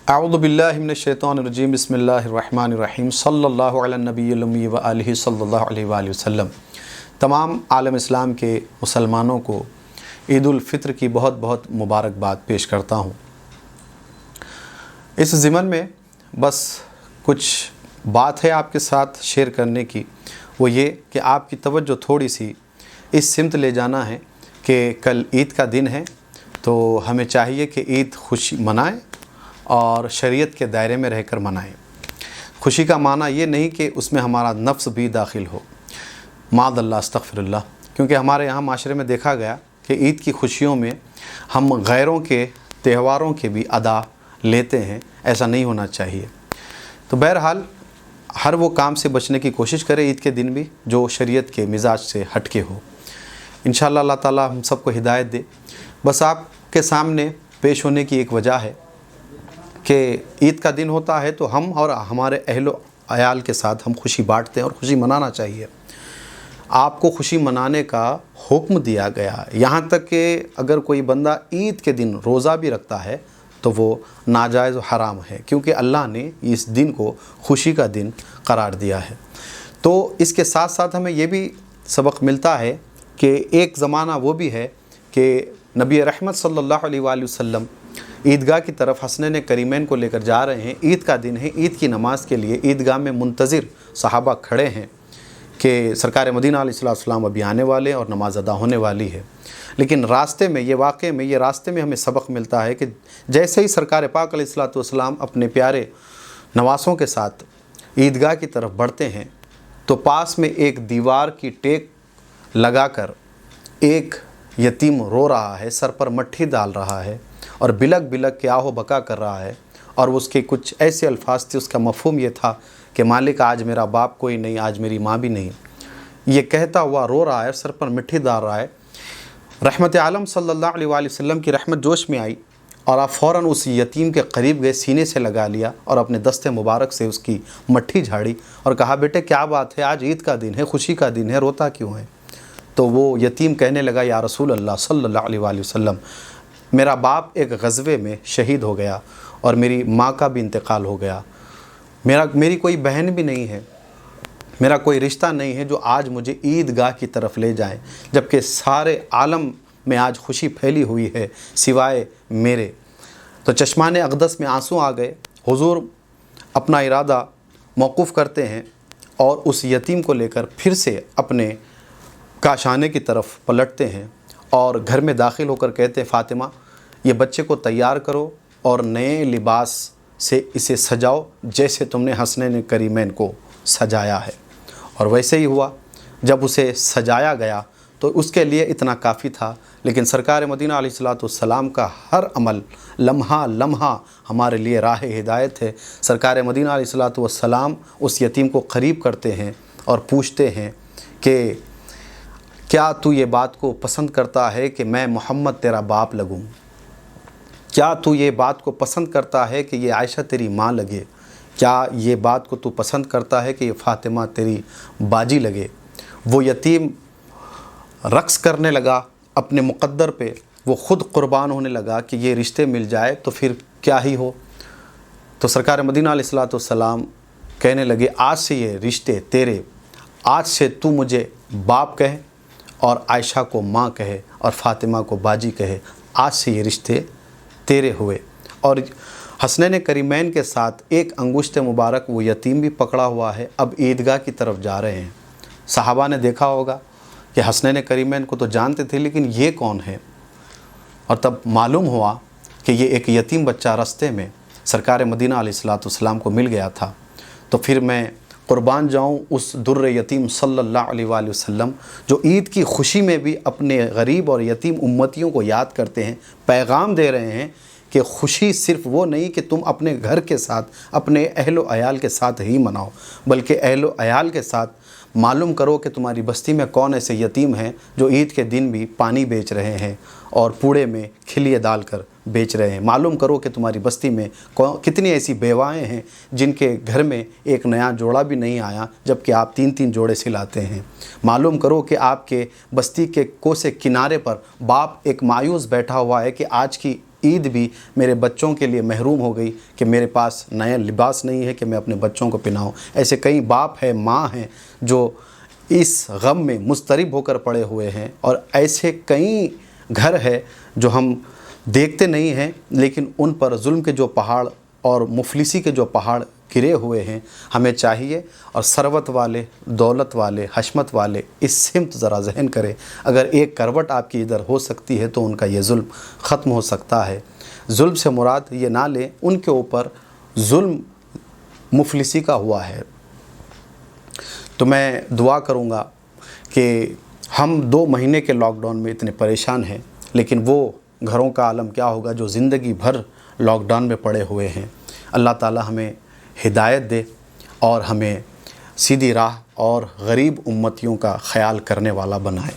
अऊज़ु बिल्लाहि मिनश्शैतानिर्रजीम बिस्मिल्लाहिर्रहमानिर्रहीम सल्लल्लाहु अला नबिय्यिल उम्मी व आलिहि सल्लल्लाहु अलैहि वसल्लम। तमाम आलम इस्लाम के मुसलमानों को ईद उल फित्र की बहुत बहुत मुबारकबाद पेश करता हूँ। इस ज़िमन में बस कुछ बात है आपके साथ शेयर करने की, वो ये कि आपकी तवज्जो थोड़ी सी इस सिमत ले जाना है कि कल ईद का दिन है, तो हमें चाहिए कि ईद खुशी मनाएं और शरीयत के दायरे में रहकर मनाएं। खुशी का माना ये नहीं कि उसमें हमारा नफ्स भी दाखिल हो, मादल्ला अस्तग़फिरुल्लाह। क्योंकि हमारे यहाँ माशरे में देखा गया कि ईद की खुशियों में हम गैरों के त्योहारों के भी अदा लेते हैं, ऐसा नहीं होना चाहिए। तो बहरहाल हर वो काम से बचने की कोशिश करें ईद के दिन भी जो शरीयत के मिजाज से हटके हो। इंशाअल्लाह अल्लाह ताला हम सबको हिदायत दे। बस आपके सामने पेश होने की एक वजह है कि ईद का दिन होता है तो हम और हमारे अहलो अयाल के साथ हम खुशी बांटते हैं और खुशी मनाना चाहिए। आपको खुशी मनाने का हुक्म दिया गया, यहाँ तक कि अगर कोई बंदा ईद के दिन रोज़ा भी रखता है तो वो नाजायज़ व हराम है, क्योंकि अल्लाह ने इस दिन को खुशी का दिन करार दिया है। तो इसके साथ साथ हमें ये भी सबक मिलता है कि एक ज़माना वो भी है कि नबी रहमत सल्लल्लाहु अलैहि वसल्लम ईदगाह की तरफ हसनैन करीमैन को लेकर जा रहे हैं। ईद का दिन है, ईद की नमाज़ के लिए ईदगाह में मुंतज़िर सहाबा खड़े हैं कि सरकार मदीना अलैहिस्सलाम अभी आने वाले और नमाज़ अदा होने वाली है। लेकिन रास्ते में ये रास्ते में हमें सबक मिलता है कि जैसे ही सरकार पाक अलैहिस्सलाम अपने प्यारे नवासों के साथ ईदगाह की तरफ बढ़ते हैं तो पास में एक दीवार की टेक लगाकर एक यतीम रो रहा है, सर पर मट्ठी डाल रहा है और बिलक बिलक के आहो बका कर रहा है। और उसके कुछ ऐसे अल्फाज थे, उसका मफ़हूम ये था कि मालिक आज मेरा बाप कोई नहीं, आज मेरी माँ भी नहीं। ये कहता हुआ रो रहा है, सर पर मिट्टी डाल रहा है। रहमत आलम सल्लल्लाहु अलैहि वसल्लम की रहमत जोश में आई और आप फ़ौरन उस यतीम के करीब गए, सीने से लगा लिया और अपने दस्ते मुबारक से उसकी मट्ठी झाड़ी और कहा, बेटे क्या बात है, आज ईद का दिन है, खुशी का दिन है, रोता क्यों है? तो वो यतीम कहने लगा, या रसूल अल्लाह सल्लल्लाहु अलैहि वसल्लम, मेरा बाप एक ग़ज़वे में शहीद हो गया और मेरी माँ का भी इंतकाल हो गया। मेरी कोई बहन भी नहीं है, मेरा कोई रिश्ता नहीं है जो आज मुझे ईदगाह की तरफ ले जाए, जबकि सारे आलम में आज खुशी फैली हुई है सिवाय मेरे। तो चश्मान अक़दस में आंसू आ गए। हुज़ूर अपना इरादा मौक़ूफ़ करते हैं और उस यतीम को लेकर फिर से अपने काशाने की तरफ पलटते हैं और घर में दाखिल होकर कहते हैं, फ़ातिमा ये बच्चे को तैयार करो और नए लिबास से इसे सजाओ जैसे तुमने हसनैन करीमैन को सजाया है। और वैसे ही हुआ। जब उसे सजाया गया तो उसके लिए इतना काफ़ी था, लेकिन सरकार मदीना अलैहिस्सलाम का हर अमल लम्हा लम्हा हमारे लिए राह हिदायत है। सरकार मदीना अलैहिस्सलाम उस यतीम को क़रीब करते हैं और पूछते हैं कि क्या तू ये बात को पसंद करता है कि मैं मोहम्मद तेरा बाप लगूं? क्या तू ये बात को पसंद करता है कि ये आयशा तेरी माँ लगे? क्या ये बात को तू पसंद करता है कि ये फ़ातिमा तेरी बाजी लगे? वो यतीम रक़्स करने लगा अपने मुक़द्दर पे, वो ख़ुद क़ुरबान होने लगा कि ये रिश्ते मिल जाए तो फिर क्या ही हो। तो सरकार मदीना अलैहिस्सलाम कहने लगे, आज से ये रिश्ते तेरे, आज से तू मुझे बाप कहे और आयशा को माँ कहे और फ़ातिमा को बाजी कहे, आज से ये रिश्ते तेरे हुए। और हसनैन करीमैन के साथ एक अंगुश्त मुबारक वो यतीम भी पकड़ा हुआ है। अब ईदगाह की तरफ जा रहे हैं। सहाबा ने देखा होगा कि हसनैन करीमैन को तो जानते थे, लेकिन ये कौन है? और तब मालूम हुआ कि ये एक यतीम बच्चा रास्ते में सरकार मदीना अलैहिस्सलाम को मिल गया था। तो फिर मैं क़ुरबान जाऊँ उस दुर्र यतीम सल्लल्लाहु अलैहि वसल्लम जो ईद की खुशी में भी अपने गरीब और यतीम उम्मतियों को याद करते हैं, पैगाम दे रहे हैं कि खुशी सिर्फ़ वो नहीं कि तुम अपने घर के साथ, अपने अहलो अयाल के साथ ही मनाओ, बल्कि अहलो अयाल के साथ मालूम करो कि तुम्हारी बस्ती में कौन ऐसे यतीम हैं जो ईद के दिन भी पानी बेच रहे हैं और पूड़े में खिलिए डाल कर बेच रहे हैं। मालूम करो कि तुम्हारी बस्ती में कितनी ऐसी बेवाएँ हैं जिनके घर में एक नया जोड़ा भी नहीं आया, जबकि आप 3-3 जोड़े सिलाते हैं। मालूम करो कि आपके बस्ती के कोसे किनारे पर बाप एक मायूस बैठा हुआ है कि आज की عید بھی میرے بچوں کے لیے محروم ہو گئی کہ میرے پاس نیا لباس نہیں ہے کہ میں اپنے بچوں کو پہناؤں۔ ایسے کئی باپ ہیں، ماں ہیں جو اس غم میں مضطرب ہو کر پڑے ہوئے ہیں، اور ایسے کئی گھر ہے جو ہم دیکھتے نہیں ہیں لیکن ان پر ظلم کے جو پہاڑ اور مفلسی کے جو پہاڑ گرے ہوئے ہیں۔ ہمیں چاہیے، اور ثروت والے، دولت والے، حشمت والے اس سمت ذرا ذہن کریں۔ اگر ایک کروٹ آپ کی ادھر ہو سکتی ہے تو ان کا یہ ظلم ختم ہو سکتا ہے۔ ظلم سے مراد یہ نہ لیں ان کے اوپر ظلم مفلسی کا ہوا ہے۔ تو میں دعا کروں گا کہ ہم 2 مہینے کے لاک ڈاؤن میں اتنے پریشان ہیں، لیکن وہ گھروں کا عالم کیا ہوگا جو زندگی بھر لاک ڈاؤن میں پڑے ہوئے ہیں۔ اللہ تعالی ہمیں ہدایت دے اور ہمیں سیدھی راہ اور غریب امتیوں کا خیال کرنے والا بنائے۔